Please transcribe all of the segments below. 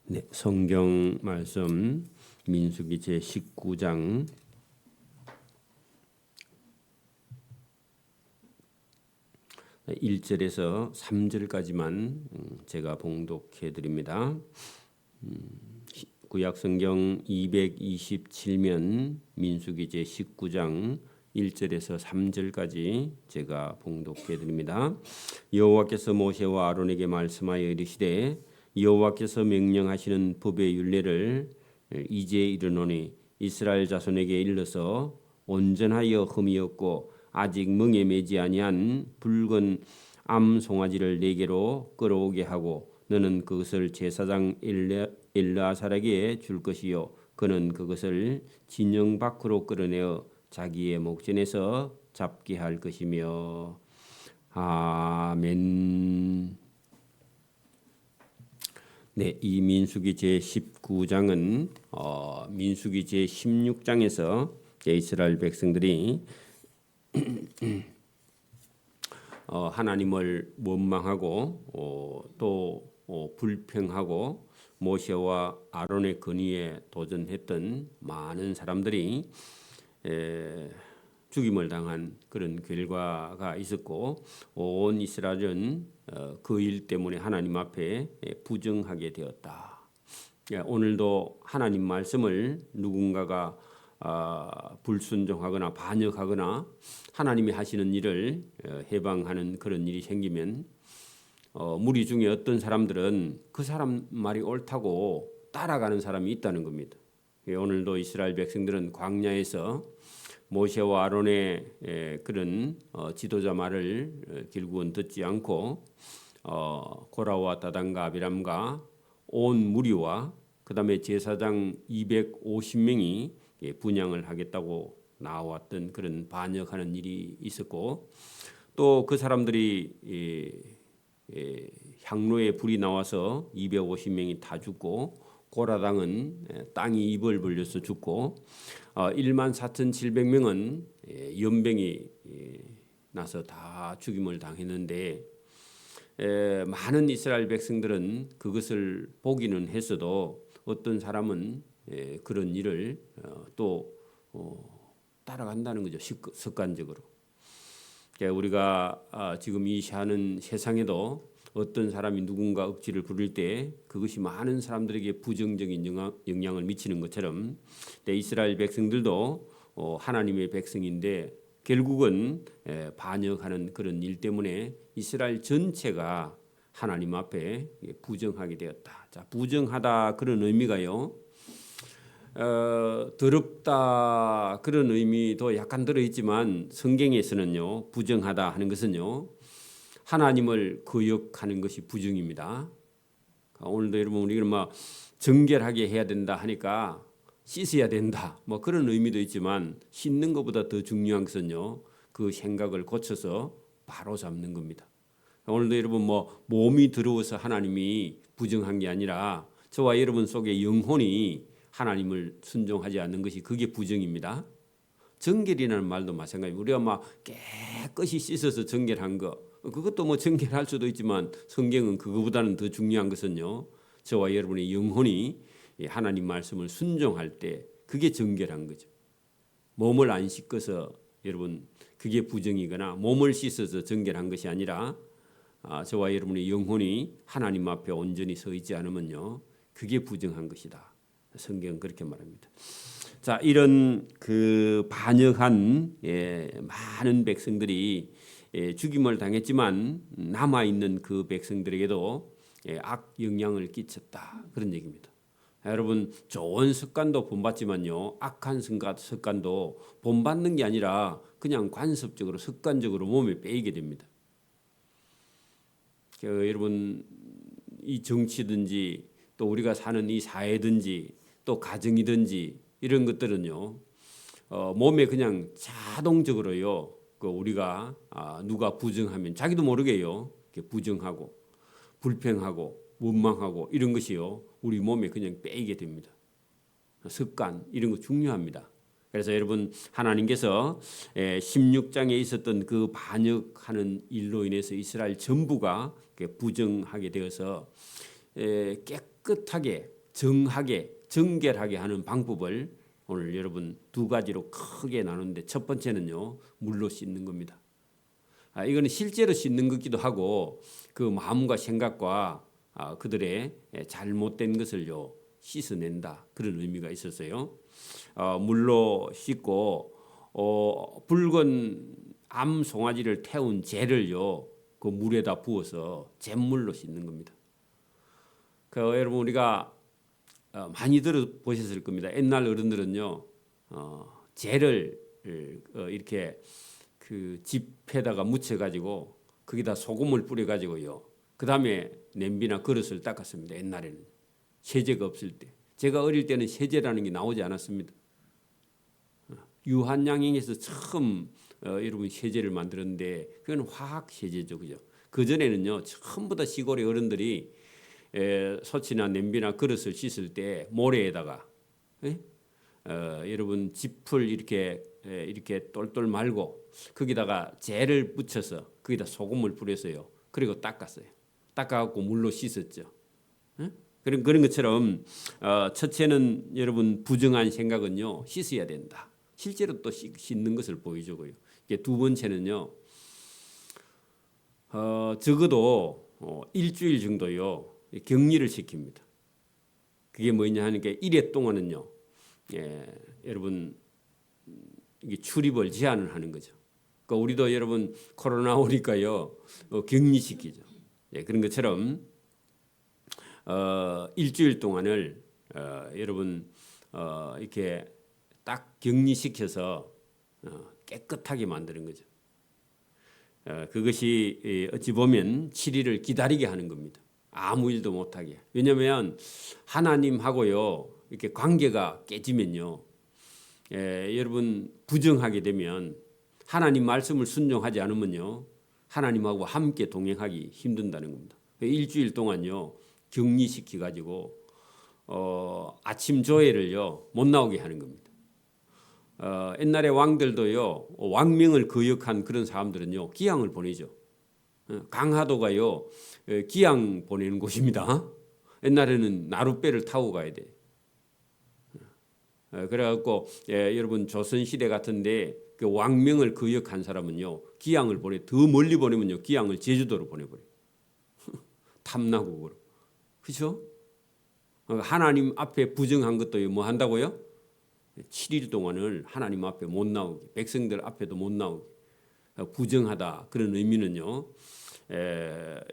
네, 성경 말씀 민수기 제 19장 1절에서 3절까지만 제가 봉독해 드립니다. 구약 성경 227면 민수기 제 19장 1절에서 3절까지 제가 봉독해 드립니다. 여호와께서 모세와 아론에게 말씀하여 이르시되 여호와께서 명령하시는 법의 율례를 이제 이르노니 이스라엘 자손에게 일러서 온전하여 흠이 없고 아직 멍에 매지 아니한 붉은 암송아지를 네게로 끌어오게 하고 너는 그것을 제사장 엘르아살에게 줄 것이요 그는 그것을 진영 밖으로 끌어내어 자기의 목전에서 잡게 할 것이며. 아멘. 네, 이 민수기 제 19장은 민수기 제 16장에서 이스라엘 백성들이 하나님을 원망하고 또 불평하고 모세와 아론의 건의에 도전했던 많은 사람들이 죽임을 당한 그런 결과가 있었고 온 이스라엘은 그 일 때문에 하나님 앞에 부정하게 되었다. 오늘도 하나님 말씀을 누군가가 불순종하거나 반역하거나 하나님이 하시는 일을 해방하는 그런 일이 생기면 무리 중에 어떤 사람들은 그 사람 말이 옳다고 따라가는 사람이 있다는 겁니다. 오늘도 이스라엘 백성들은 광야에서 모세와 아론의 그런 지도자 말을 결국은 듣지 않고 고라와 다단과 아비람과 온 무리와 그다음에 제사장 250명이 분향을 하겠다고 나왔던 그런 반역하는 일이 있었고 또 그 사람들이 향로에 불이 나와서 250명이 다 죽고 고라당은 땅이 입을 벌려서 죽고 14,700명은 연병이 나서 다 죽임을 당했는데 많은 이스라엘 백성들은 그것을 보기는 했어도 어떤 사람은 그런 일을 또 따라간다는 거죠. 습관적으로. 우리가 지금 이 사는 세상에도 어떤 사람이 누군가 억지를 부릴 때 그것이 많은 사람들에게 부정적인 영향을 미치는 것처럼 이스라엘 백성들도 하나님의 백성인데 결국은 반역하는 그런 일 때문에 이스라엘 전체가 하나님 앞에 부정하게 되었다. 자, 부정하다 그런 의미가요. 더럽다 그런 의미도 약간 들어있지만 성경에서는요 부정하다 하는 것은요 하나님을 거역하는 것이 부정입니다. 오늘도 여러분 우리가 막 정결하게 해야 된다 하니까 씻어야 된다 뭐 그런 의미도 있지만 씻는 것보다 더 중요한 것은요 그 생각을 고쳐서 바로 잡는 겁니다. 오늘도 여러분 뭐 몸이 더러워서 하나님이 부정한 게 아니라 저와 여러분 속에 영혼이 하나님을 순종하지 않는 것이 그게 부정입니다. 정결이라는 말도 마찬가지입니다. 우리가 막 깨끗이 씻어서 정결한 거 그것도 뭐 정결할 수도 있지만 성경은 그거보다는 더 중요한 것은요 저와 여러분의 영혼이 하나님 말씀을 순종할 때 그게 정결한 거죠. 몸을 안 씻어서 여러분 그게 부정이거나 몸을 씻어서 정결한 것이 아니라 저와 여러분의 영혼이 하나님 앞에 온전히 서 있지 않으면요 그게 부정한 것이다. 성경은 그렇게 말합니다. 자, 이런 그 반역한 많은 백성들이 죽임을 당했지만 남아 있는 그 백성들에게도 악 영향을 끼쳤다 그런 얘기입니다. 여러분 좋은 습관도 본받지만요 악한 습관도 본받는 게 아니라 그냥 관습적으로 습관적으로 몸에 빼이게 됩니다. 여러분 이 정치든지 또 우리가 사는 이 사회든지 또 가정이든지 이런 것들은요 몸에 그냥 자동적으로요 그 우리가 누가 부정하면 자기도 모르게요 부정하고 불평하고 원망하고 이런 것이요 우리 몸에 그냥 빼이게 됩니다. 습관 이런 거 중요합니다. 그래서 여러분 하나님께서 16장에 있었던 그 반역하는 일로 인해서 이스라엘 전부가 부정하게 되어서 깨끗하게 정하게 정결하게 하는 방법을 오늘 여러분 두 가지로 크게 나누는데 첫 번째는요 물로 씻는 겁니다. 이거는 실제로 씻는 것기도 하고 그 마음과 생각과 그들의 잘못된 것을요 씻어낸다 그런 의미가 있었어요. 물로 씻고 붉은 암 송아지를 태운 재를요 그 물에다 부어서 잿물로 씻는 겁니다. 여러분 우리가 많이 들어보셨을 겁니다. 옛날 어른들은요 재를 이렇게 그 집에다가 묻혀가지고 거기다 소금을 뿌려가지고요. 그 다음에 냄비나 그릇을 닦았습니다. 옛날에는 세제가 없을 때. 제가 어릴 때는 세제라는 게 나오지 않았습니다. 유한양행에서 처음 여러분 세제를 만들었는데 그건 화학 세제죠, 그죠? 그 전에는요 전부 다 시골의 어른들이 솥이나 냄비나 그릇을 씻을 때 모래에다가 여러분 짚을 이렇게 똘똘 말고 거기다가 재를 붙여서 거기다 소금을 뿌려서요. 그리고 닦았어요. 닦아갖고 물로 씻었죠. 그런 것처럼 첫째는 여러분 부정한 생각은요 씻어야 된다. 실제로 또 씻는 것을 보여주고요. 두 번째는요 적어도 일주일 정도요 격리를 시킵니다. 그게 뭐냐 하는 게 1회 동안은요 여러분 이게 출입을 제한을 하는 거죠. 그러니까 우리도 여러분 코로나 오니까요 격리시키죠. 그런 것처럼 일주일 동안을 여러분 이렇게 딱 격리시켜서 깨끗하게 만드는 거죠. 그것이 어찌 보면 7일을 기다리게 하는 겁니다. 아무 일도 못하게. 왜냐하면 하나님하고요 이렇게 관계가 깨지면요 여러분 부정하게 되면 하나님 말씀을 순종하지 않으면요 하나님하고 함께 동행하기 힘든다는 겁니다. 일주일 동안요 격리시키 가지고 아침 조회를요 못 나오게 하는 겁니다. 옛날에 왕들도요 왕명을 거역한 그런 사람들은요 기양을 보내죠. 강화도가요 기양 보내는 곳입니다. 옛날에는 나룻배를 타고 가야 돼. 그래갖고 여러분 조선시대 같은데 그 왕명을 거역한 사람은요 기양을 더 멀리 보내면요 기양을 제주도로 보내버려. 탐나국으로. 그렇죠? 하나님 앞에 부정한 것도 뭐 한다고요? 7일 동안을 하나님 앞에 못 나오게, 백성들 앞에도 못 나오게 부정하다. 그런 의미는요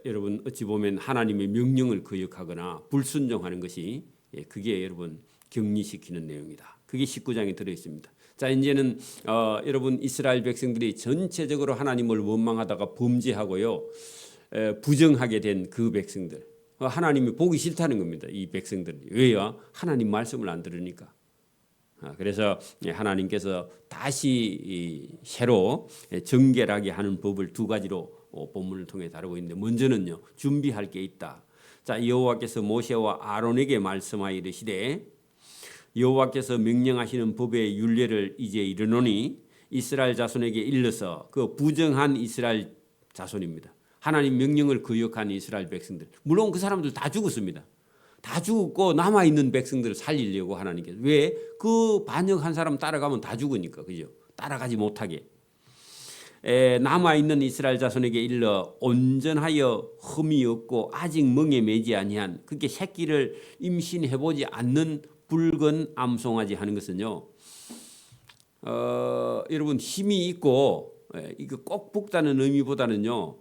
여러분 어찌 보면 하나님의 명령을 거역하거나 불순종하는 것이 그게 여러분 격리시키는 내용이다. 그게 19장에 들어 있습니다. 자, 이제는 여러분 이스라엘 백성들이 전체적으로 하나님을 원망하다가 범죄하고요 부정하게 된 그 백성들 하나님이 보기 싫다는 겁니다. 이 백성들 왜요? 하나님 말씀을 안 들으니까. 그래서 하나님께서 다시 새로 정결하게 하는 법을 두 가지로 본문을 통해 다루고 있는데 먼저는요 준비할 게 있다. 자, 여호와께서 모세와 아론에게 말씀하여 이르시되 여호와께서 명령하시는 법의 율례를 이제 이르노니 이스라엘 자손에게 일러서 그 부정한 이스라엘 자손입니다. 하나님 명령을 거역한 이스라엘 백성들. 물론 그 사람들 다 죽었습니다. 다 죽었고 남아있는 백성들을 살리려고 하나님께서. 왜? 그 반역한 사람 따라가면 다 죽으니까. 그죠? 따라가지 못하게. 남아있는 이스라엘 자손에게 일러 온전하여 흠이 없고 아직 멍에 매지 아니한 그게 새끼를 임신해보지 않는 붉은 암송아지 하는 것은요. 여러분 힘이 있고 이거 꼭 볶다는 의미보다는요.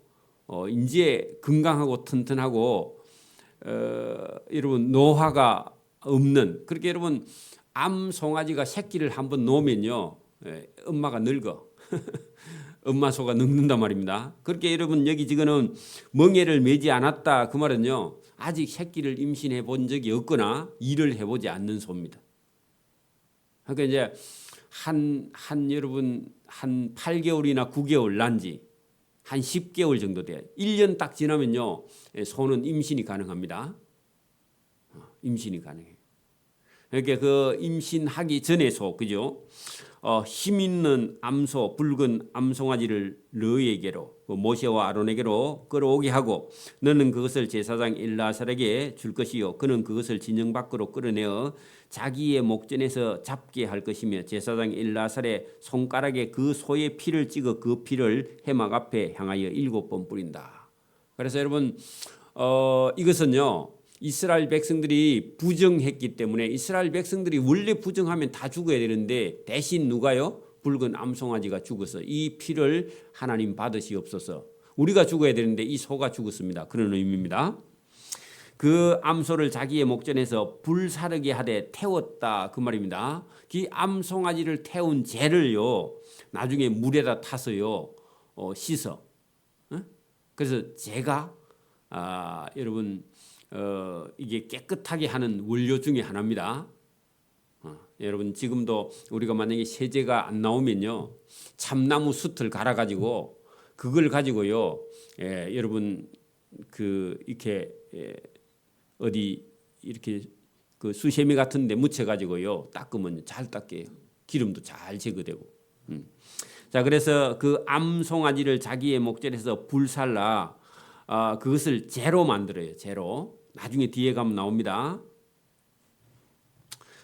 이제 건강하고 튼튼하고 여러분 노화가 없는 그렇게 여러분 암송아지가 새끼를 한번 놓으면요. 엄마가 늙어. 엄마 소가 늙는단 말입니다. 그렇게 여러분 여기 지금은 멍에를 매지 않았다 그 말은요. 아직 새끼를 임신해 본 적이 없거나 일을 해보지 않는 소입니다. 그러니까 이제 여러분 한 8개월이나 9개월 난지 한 10개월 정도 돼요. 1년 딱 지나면요. 소는 임신이 가능합니다. 임신이 가능해요. 이렇게 그 임신하기 전에 소, 그죠? 힘 있는 암소, 붉은 암송아지를 너에게로, 그 모세와 아론에게로 끌어오게 하고 너는 그것을 제사장 엘르아살에게 줄 것이요 그는 그것을 진영 밖으로 끌어내어 자기의 목전에서 잡게 할 것이며 제사장 엘르아살의 손가락에 그 소의 피를 찍어 그 피를 회막 앞에 향하여 7번 뿌린다. 그래서 여러분 이것은요 이스라엘 백성들이 부정했기 때문에 이스라엘 백성들이 원래 부정하면 다 죽어야 되는데 대신 누가요? 붉은 암송아지가 죽어서 이 피를 하나님 받으시옵소서. 우리가 죽어야 되는데 이 소가 죽었습니다. 그런 의미입니다. 그 암소를 자기의 목전에서 불사르게 하되 태웠다 그 말입니다. 그 암송아지를 태운 재를요 나중에 물에다 타서요 씻어. 그래서 재가 여러분 이게 깨끗하게 하는 원료 중에 하나입니다. 여러분 지금도 우리가 만약에 세제가 안 나오면요 참나무 숯을 갈아 가지고 그걸 가지고요 여러분 그 이렇게 어디 이렇게 그 수세미 같은데 묻혀 가지고요 닦으면 잘 닦여요. 기름도 잘 제거되고. 자 그래서 그 암송아지를 자기의 목전에서 불살라 그것을 재로 만들어요. 재로. 나중에 뒤에 가면 나옵니다.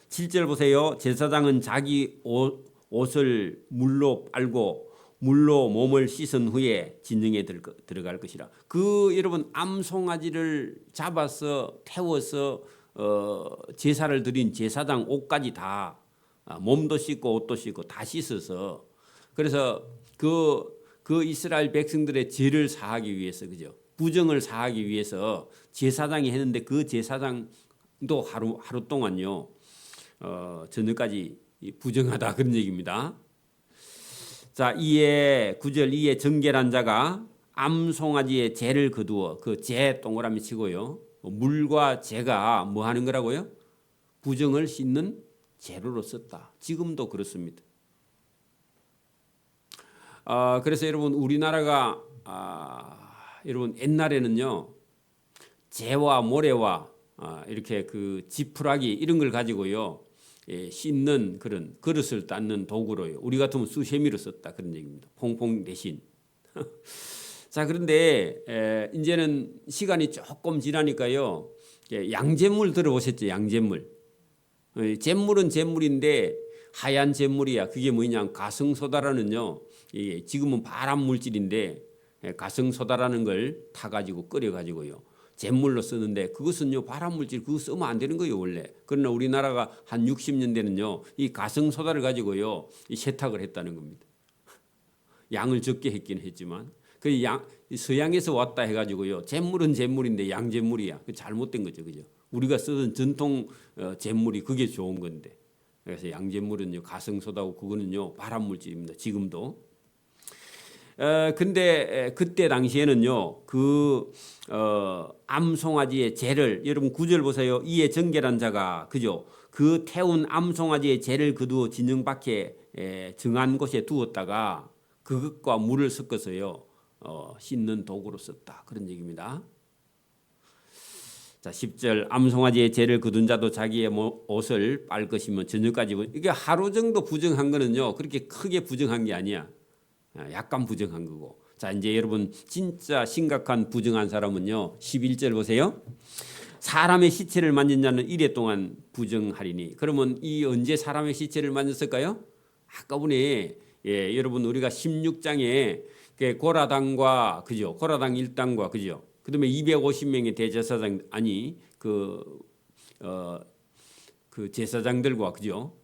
7절 보세요. 제사장은 자기 옷을 물로 빨고 물로 몸을 씻은 후에 진영에 들어갈 것이라. 그 여러분 암송아지를 잡아서 태워서 제사를 드린 제사장 옷까지 다 몸도 씻고 옷도 씻고 다 씻어서 그래서 그 이스라엘 백성들의 죄를 사하기 위해서 그죠? 부정을 사하기 위해서 제사장이 했는데 그 제사장도 하루 동안요 저녁까지 부정하다 그런 얘기입니다. 자 이에 9절 이에 정결한 자가 암송아지의 재를 거두어 그 재 동그라미 치고요 물과 재가 뭐 하는 거라고요? 부정을 씻는 재료로 썼다. 지금도 그렇습니다. 그래서 여러분 우리나라가 여러분 옛날에는요 재와 모래와 이렇게 그 지푸라기 이런 걸 가지고요 씻는 그런 그릇을 닦는 도구로요 우리 같으면 수세미로 썼다 그런 얘기입니다. 퐁퐁 대신. 자 그런데 이제는 시간이 조금 지나니까요 양잿물 들어보셨죠? 양잿물. 잿물은 잿물인데 하얀 잿물이야. 그게 뭐냐 가성소다라는요 지금은 발암 물질인데 가성소다라는 걸 타가지고 끓여가지고요 잿물로 쓰는데 그것은요 발암물질 그거 쓰면 안 되는 거예요 원래. 그러나 우리나라가 한 60년대는요 이 가성소다를 가지고요 이 세탁을 했다는 겁니다. 양을 적게 했긴 했지만 그 서양에서 왔다 해가지고요 잿물은 잿물인데 양잿물이야. 그 잘못된 거죠, 그죠? 우리가 쓰던 전통 잿물이 그게 좋은 건데 그래서 양잿물은요 가성소다고 그거는요 발암물질입니다. 지금도. 근데 그때 당시에는요 그 암송아지의 재를 여러분 9절 보세요. 이에 정결한 자가 그죠 그 태운 암송아지의 재를 거두어 진영 밖에 정한 곳에 두었다가 그것과 물을 섞어서요 씻는 도구로 썼다 그런 얘기입니다. 자 10절 암송아지의 재를 거둔 자도 자기의 옷을 빨 것이면 저녁까지. 이게 하루 정도 부정한 거는요 그렇게 크게 부정한 게 아니야. 약간 부정한 거고. 자 이제 여러분 진짜 심각한 부정한 사람은요 11절 보세요. 사람의 시체를 만진 자는 이래 동안 부정하리니. 그러면 이 언제 사람의 시체를 만졌을까요? 아까 보니 여러분 우리가 16장에 고라당과 그죠 고라당 1당과 그죠 그다음에 250명의 대제사장 아니 그 제사장들과 그죠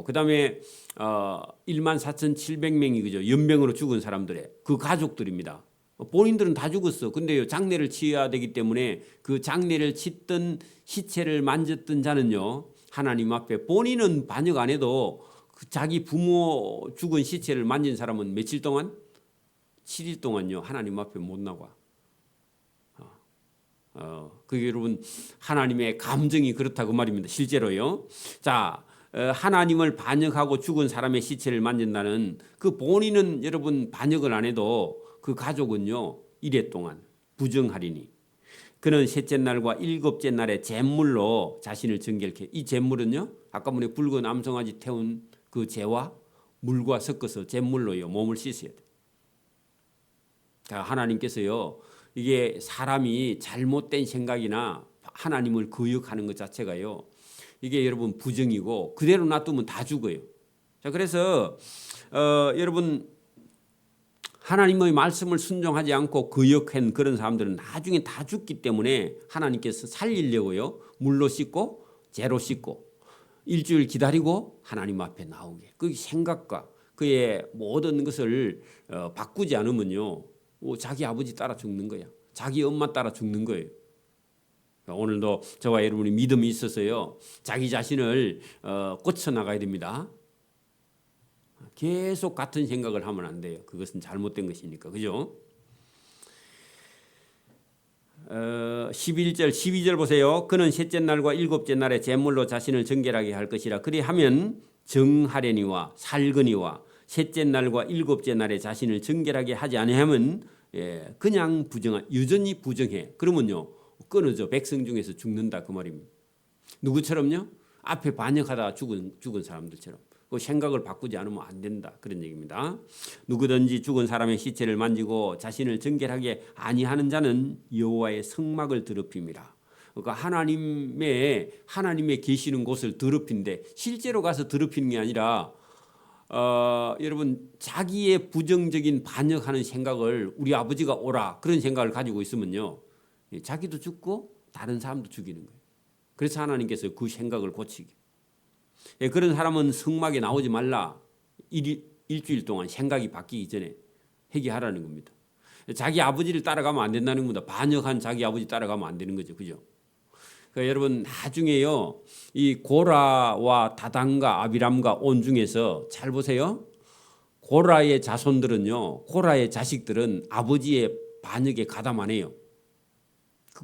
그다음에 14,700명이 그죠 연병으로 죽은 사람들의 그 가족들입니다. 본인들은 다 죽었어. 근데요 장례를 치러야 되기 때문에 그 장례를 치던 시체를 만졌던 자는요 하나님 앞에 본인은 반역 안 해도 그 자기 부모 죽은 시체를 만진 사람은 며칠 동안 7일 동안요 하나님 앞에 못 나와. 그게 여러분 하나님의 감정이 그렇다고 말입니다. 실제로요. 자. 하나님을 반역하고 죽은 사람의 시체를 만진다는 그 본인은 여러분 반역을 안 해도 그 가족은요 이래 동안 부정하리니. 그는 셋째 날과 일곱째 날에 제물로 자신을 정결케. 이 제물은요, 아까 전에 붉은 암송아지 태운 그 재와 물과 섞어서 제물로요 몸을 씻어야 돼. 그러니까 하나님께서요, 이게 사람이 잘못된 생각이나 하나님을 거역하는 것 자체가요, 이게 여러분 부정이고 그대로 놔두면 다 죽어요. 자, 그래서 여러분 하나님의 말씀을 순종하지 않고 거역한 그런 사람들은 나중에 다 죽기 때문에 하나님께서 살리려고요, 물로 씻고 재로 씻고 일주일 기다리고 하나님 앞에 나오게. 그 생각과 그의 모든 것을 바꾸지 않으면요, 자기 아버지 따라 죽는 거야. 자기 엄마 따라 죽는 거예요. 오늘도 저와 여러분이 믿음이 있어서요, 자기 자신을 고쳐 나가야 됩니다. 계속 같은 생각을 하면 안 돼요. 그것은 잘못된 것이니까. 그죠? 11절 12절 보세요. 그는 셋째 날과 일곱째 날에 제물로 자신을 정결하게 할 것이라. 그리하면 정하려니와 살거니와 셋째 날과 일곱째 날에 자신을 정결하게 하지 아니하면 그냥 여전히 부정해. 그러면요, 끊어져. 백성 중에서 죽는다 그 말입니다. 누구처럼요? 앞에 반역하다가 죽은 사람들처럼. 그 생각을 바꾸지 않으면 안 된다, 그런 얘기입니다. 누구든지 죽은 사람의 시체를 만지고 자신을 정결하게 아니하는 자는 여호와의 성막을 더럽힙니다. 그러니까 하나님의 계시는 곳을 더럽힌데, 실제로 가서 더럽히는 게 아니라 여러분 자기의 부정적인 반역하는 생각을, 우리 아버지가 오라 그런 생각을 가지고 있으면요, 자기도 죽고 다른 사람도 죽이는 거예요. 그래서 하나님께서 그 생각을 고치기. 그런 사람은 성막에 나오지 말라. 일주일 동안 생각이 바뀌기 전에 회개하라는 겁니다. 자기 아버지를 따라가면 안 된다는 겁니다. 반역한 자기 아버지 따라가면 안 되는 거죠. 그죠? 그러니까 여러분 나중에요, 이 고라와 다단과 아비람과 온 중에서 잘 보세요. 고라의 자손들은요, 고라의 자식들은 아버지의 반역에 가담 안 해요.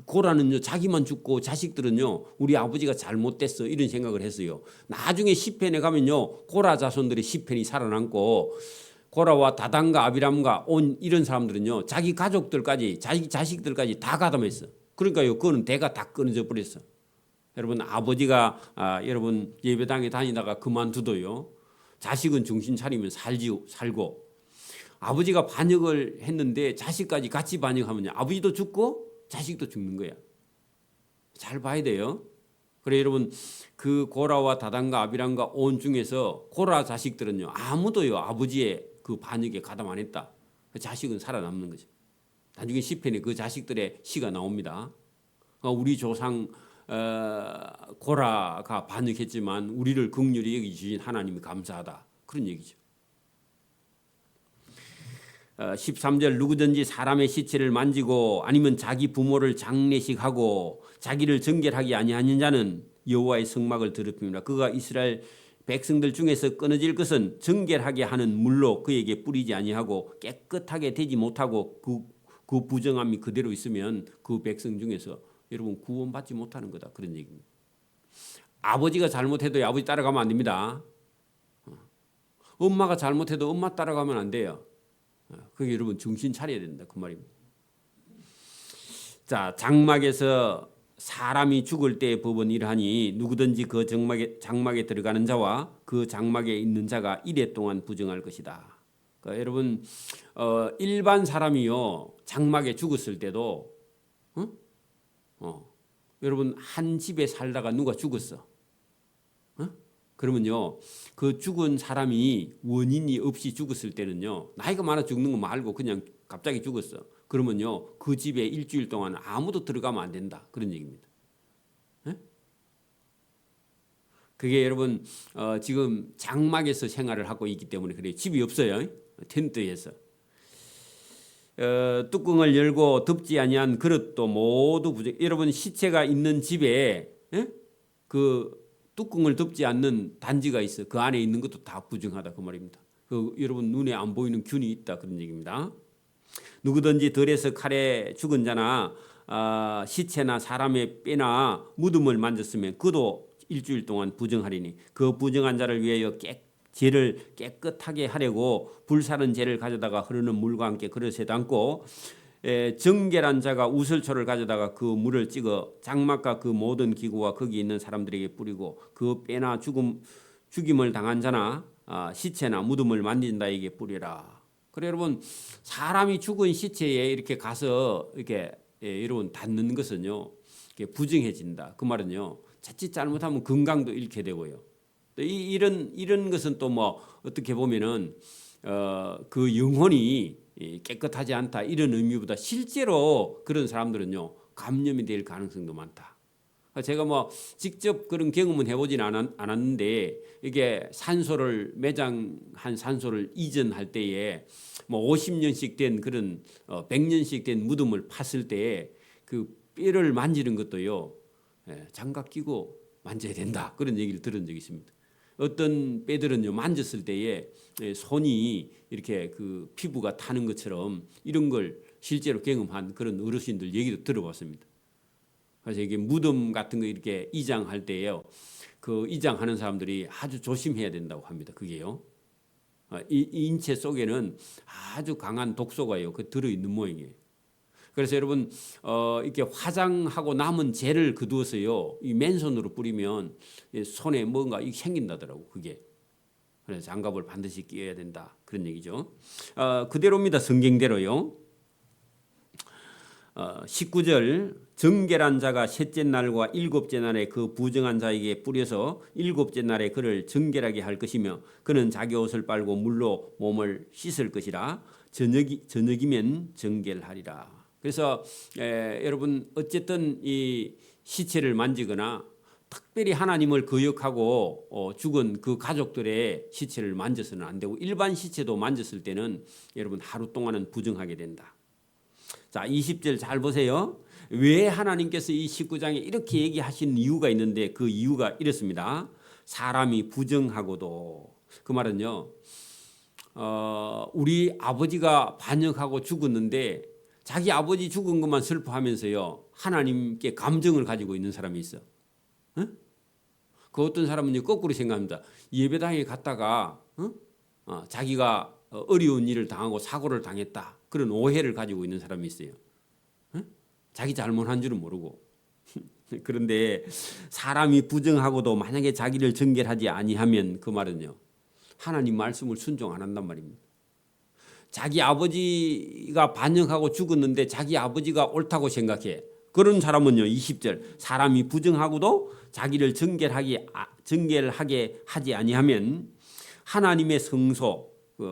고라는요, 자기만 죽고 자식들은요, 우리 아버지가 잘못됐어 이런 생각을 했어요. 나중에 시편에 가면요, 고라 자손들의 시편이 살아남고, 고라와 다단과 아비람과 온 이런 사람들은요, 자기 가족들까지 자기 자식들까지 다 가담했어. 그러니까요, 그거는 대가 다 끊어져 버렸어. 여러분 아버지가 여러분 예배당에 다니다가 그만두도요, 자식은 정신 차리면 살고, 아버지가 반역을 했는데 자식까지 같이 반역하면 아버지도 죽고 자식도 죽는 거야. 잘 봐야 돼요. 그래 여러분, 그 고라와 다단과 아비람과 온 중에서 고라 자식들은요, 아무도요 아버지의 그 반역에 가담 안 했다. 자식은 살아남는 거죠. 나중에 시편에 그 자식들의 시가 나옵니다. 우리 조상 고라가 반역했지만 우리를 긍휼히 여기주신 하나님이 감사하다, 그런 얘기죠. 13절 누구든지 사람의 시체를 만지고 아니면 자기 부모를 장례식하고 자기를 정결하게 아니하는 자는 여호와의 성막을 더럽힙니다. 그가 이스라엘 백성들 중에서 끊어질 것은 정결하게 하는 물로 그에게 뿌리지 아니하고 깨끗하게 되지 못하고 그 부정함이 그대로 있으면 그 백성 중에서 여러분 구원받지 못하는 거다, 그런 얘기입니다. 아버지가 잘못해도 아버지 따라가면 안 됩니다. 엄마가 잘못해도 엄마 따라가면 안 돼요. 그게 여러분 정신 차려야 된다, 그 말입니다. 자, 장막에서 사람이 죽을 때의 법은 이러하니 누구든지 그 장막에 들어가는 자와 그 장막에 있는 자가 이래 동안 부정할 것이다. 그러니까 여러분 일반 사람이요 장막에 죽었을 때도 여러분 한 집에 살다가 누가 죽었어. 그러면요, 그 죽은 사람이 원인이 없이 죽었을 때는요, 나이가 많아 죽는 거 말고 그냥 갑자기 죽었어. 그러면요, 그 집에 일주일 동안 아무도 들어가면 안 된다, 그런 얘기입니다. 그게 여러분 지금 장막에서 생활을 하고 있기 때문에 그래요. 집이 없어요. 텐트에서 뚜껑을 열고 덮지 아니한 그릇도 모두 부정. 여러분 시체가 있는 집에 그 뚜껑을 덮지 않는 단지가 있어. 그 안에 있는 것도 다 부정하다, 그 말입니다. 여러분 눈에 안 보이는 균이 있다, 그런 얘기입니다. 누구든지 들에서 칼에 죽은 자나 시체나 사람의 뼈나 무덤을 만졌으면 그도 일주일 동안 부정하리니 그 부정한 자를 위하여 죄를 깨끗하게 하려고 불사른 재를 가져다가 흐르는 물과 함께 그릇에 담고 정결한 자가 우슬초를 가져다가 그 물을 찍어 장막과 그 모든 기구와 거기 있는 사람들에게 뿌리고 그 빼나 죽임을 당한 자나 시체나 무덤을 만진 자에게 뿌리라. 그래 여러분 사람이 죽은 시체에 이렇게 가서 이렇게 여러분 닿는 것은요 부정해진다. 그 말은요 자칫 잘못하면 건강도 잃게 되고요. 또 이런 것은 또 뭐 어떻게 보면은 그 영혼이 깨끗하지 않다 이런 의미보다 실제로 그런 사람들은요 감염이 될 가능성도 많다. 제가 뭐 직접 그런 경험은 해보진 않았는데 이게 산소를 매장한 산소를 이전할 때에 뭐 50년씩 된 그런 100년씩 된 무덤을 팠을 때에 그 뼈를 만지는 것도요 장갑 끼고 만져야 된다 그런 얘기를 들은 적이 있습니다. 어떤 뼈들은요 만졌을 때에 손이 이렇게 그 피부가 타는 것처럼 이런 걸 실제로 경험한 그런 어르신들 얘기도 들어봤습니다. 그래서 이게 무덤 같은 거 이렇게 이장할 때요 그 이장하는 사람들이 아주 조심해야 된다고 합니다. 그게요 이 인체 속에는 아주 강한 독소가요 그 들어 있는 모양이에요. 그래서 여러분 이렇게 화장하고 남은 젤을 거두어서요 이 맨손으로 뿌리면 손에 뭔가 생긴다더라고 그게. 그래서 장갑을 반드시 끼워야 된다 그런 얘기죠. 그대로입니다. 성경대로요. 19절 정결한 자가 셋째 날과 일곱째 날에 그 부정한 자에게 뿌려서 일곱째 날에 그를 정결하게 할 것이며 그는 자기 옷을 빨고 물로 몸을 씻을 것이라 저녁이면 정결하리라. 그래서 여러분 어쨌든 이 시체를 만지거나 특별히 하나님을 거역하고 죽은 그 가족들의 시체를 만져서는 안 되고 일반 시체도 만졌을 때는 여러분 하루 동안은 부정하게 된다. 자, 20절 잘 보세요. 왜 하나님께서 이 19장에 이렇게 얘기하신 이유가 있는데 그 이유가 이렇습니다. 사람이 부정하고도 그 말은요. 우리 아버지가 반역하고 죽었는데 자기 아버지 죽은 것만 슬퍼하면서요. 하나님께 감정을 가지고 있는 사람이 있어. 응? 그 어떤 사람은 거꾸로 생각합니다. 예배당에 갔다가 자기가 어려운 일을 당하고 사고를 당했다. 그런 오해를 가지고 있는 사람이 있어요. 자기 잘못한 줄은 모르고. 그런데 사람이 부정하고도 만약에 자기를 정결하지 아니하면 그 말은요. 하나님 말씀을 순종 안 한단 말입니다. 자기 아버지가 반역하고 죽었는데 자기 아버지가 옳다고 생각해. 그런 사람은요. 20절 사람이 부정하고도 자기를 정결하게 하지 아니하면 하나님의 성소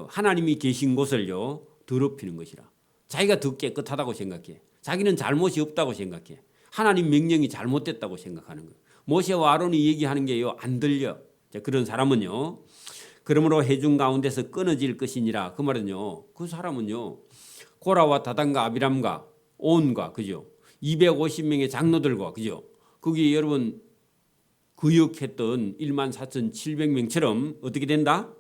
하나님이 계신 곳을요. 더럽히는 것이라. 자기가 더 깨끗하다고 생각해. 자기는 잘못이 없다고 생각해. 하나님 명령이 잘못됐다고 생각하는 거예요. 모세와 아론이 얘기하는 게요. 안 들려. 그런 사람은요. 그러므로 회중 가운데서 끊어질 것이니라. 그 말은요. 그 사람은요. 고라와 다단과 아비람과 온과 그죠. 250명의 장로들과 그죠. 거기 여러분 거역했던 14,700명처럼 어떻게 된다?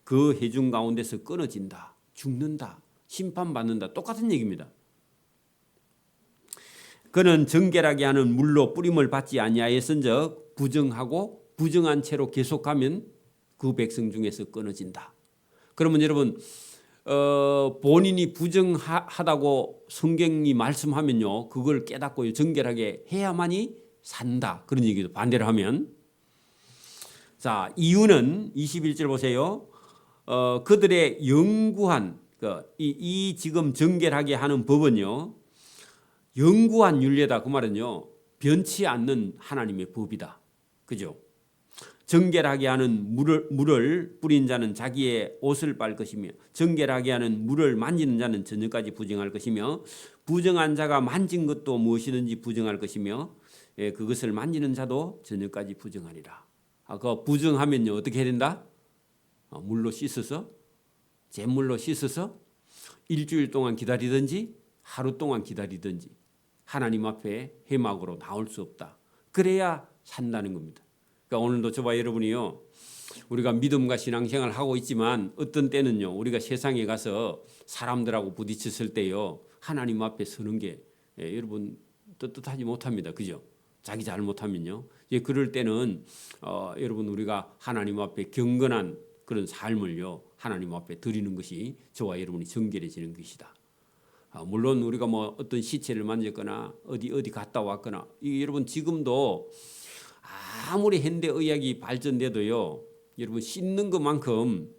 그 회중 가운데서 끊어진다. 죽는다. 심판받는다. 똑같은 얘기입니다. 그는 정결하게 하는 물로 뿌림을 받지 아니하였은즉 부정하고 부정한 채로 계속하면 그 백성 중에서 끊어진다. 그러면 여러분 본인이 부정하다고 성경이 말씀하면요. 그걸 깨닫고 정결하게 해야만이 산다. 그런 얘기도 반대로 하면 자 이유는 21절 보세요. 그들의 영구한 이 지금 정결하게 하는 법은요. 영구한 윤례다. 그 말은요. 변치 않는 하나님의 법이다. 그죠? 정결하게 하는 물을 뿌린 자는 자기의 옷을 빨 것이며 정결하게 하는 물을 만지는 자는 저녁까지 부정할 것이며 부정한 자가 만진 것도 무엇이든지 부정할 것이며 그것을 만지는 자도 저녁까지 부정하리라. 그 부정하면요. 어떻게 해야 된다? 물로 씻어서 잿물로 씻어서 일주일 동안 기다리든지 하루 동안 기다리든지 하나님 앞에 회막으로 나올 수 없다. 그래야 산다는 겁니다. 그러니까 오늘도 저와 여러분이요. 우리가 믿음과 신앙생활을 하고 있지만 어떤 때는요. 우리가 세상에 가서 사람들하고 부딪혔을 때요. 하나님 앞에 서는 게 여러분 떳떳하지 못합니다. 그죠? 자기 잘못하면요. 그럴 때는 여러분 우리가 하나님 앞에 경건한 그런 삶을요. 하나님 앞에 드리는 것이 저와 여러분이 정결해지는 것이다. 물론 우리가 뭐 어떤 시체를 만졌거나 어디 갔다 왔거나 여러분 지금도 아무리 현대 의학이 발전돼도요. 여러분 씻는 것만큼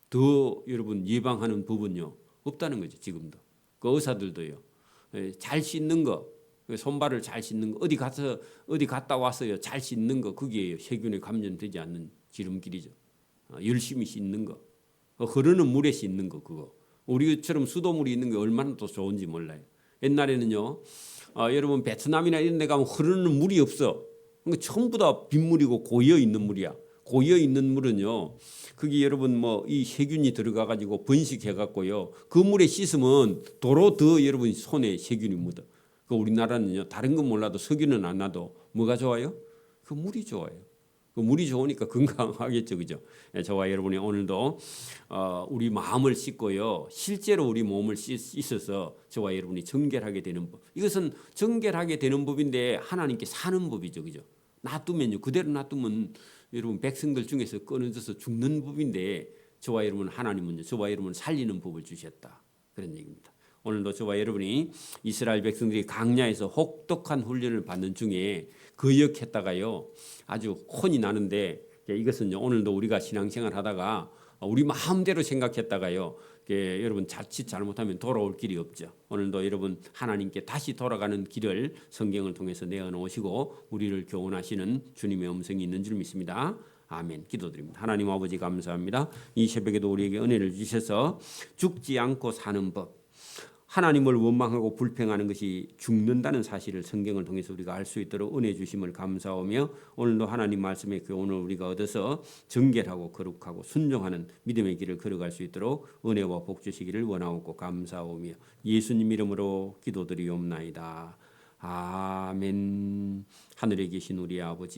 더 여러분 예방하는 부분요 없다는 거죠. 지금도 그 의사들도요. 잘 씻는 거, 손발을 잘 씻는 거, 어디 갔다 왔어요. 잘 씻는 거 그게 세균에 감염되지 않는 지름길이죠. 열심히 씻는 거, 흐르는 물에 씻는 거 그거. 우리처럼 수돗물이 있는 게 얼마나 또 좋은지 몰라요. 옛날에는요, 여러분 베트남이나 이런 데 가면 흐르는 물이 없어. 그러니까 전부 다 빗물이고 고여 있는 물이야. 고여 있는 물은요, 그게 여러분 뭐 이 세균이 들어가 가지고 번식해 갖고요, 그 물에 씻으면 도로 더 여러분 손에 세균이 묻어. 그 우리나라는요, 다른 건 몰라도 석유는 안 나도 뭐가 좋아요? 그 물이 좋아요. 그 물이 좋으니까 건강하겠죠, 그죠? 저와 여러분이 오늘도 우리 마음을 씻고요, 실제로 우리 몸을 씻어서 저와 여러분이 정결하게 되는 법. 이것은 정결하게 되는 법인데 하나님께 사는 법이죠, 그죠? 놔두면요, 그대로 놔두면 여러분 백성들 중에서 끊어져서 죽는 법인데 저와 여러분 하나님은요, 저와 여러분 살리는 법을 주셨다 그런 얘기입니다. 오늘도 저와 여러분이 이스라엘 백성들이 광야에서 혹독한 훈련을 받는 중에 거역했다가요 아주 혼이 나는데 이것은요 오늘도 우리가 신앙생활 하다가 우리 마음대로 생각했다가요 여러분 자칫 잘못하면 돌아올 길이 없죠. 오늘도 여러분 하나님께 다시 돌아가는 길을 성경을 통해서 내어놓으시고 우리를 교훈하시는 주님의 음성이 있는 줄 믿습니다. 아멘. 기도드립니다. 하나님 아버지 감사합니다. 이 새벽에도 우리에게 은혜를 주셔서 죽지 않고 사는 법, 하나님을 원망하고 불평하는 것이 죽는다는 사실을 성경을 통해서 우리가 알 수 있도록 은혜 주심을 감사하며 오늘도 하나님 말씀의 교훈을 우리가 얻어서 정결하고 거룩하고 순종하는 믿음의 길을 걸어갈 수 있도록 은혜와 복 주시기를 원하옵고 감사하며 예수님 이름으로 기도드리옵나이다. 아멘. 하늘에 계신 우리 아버지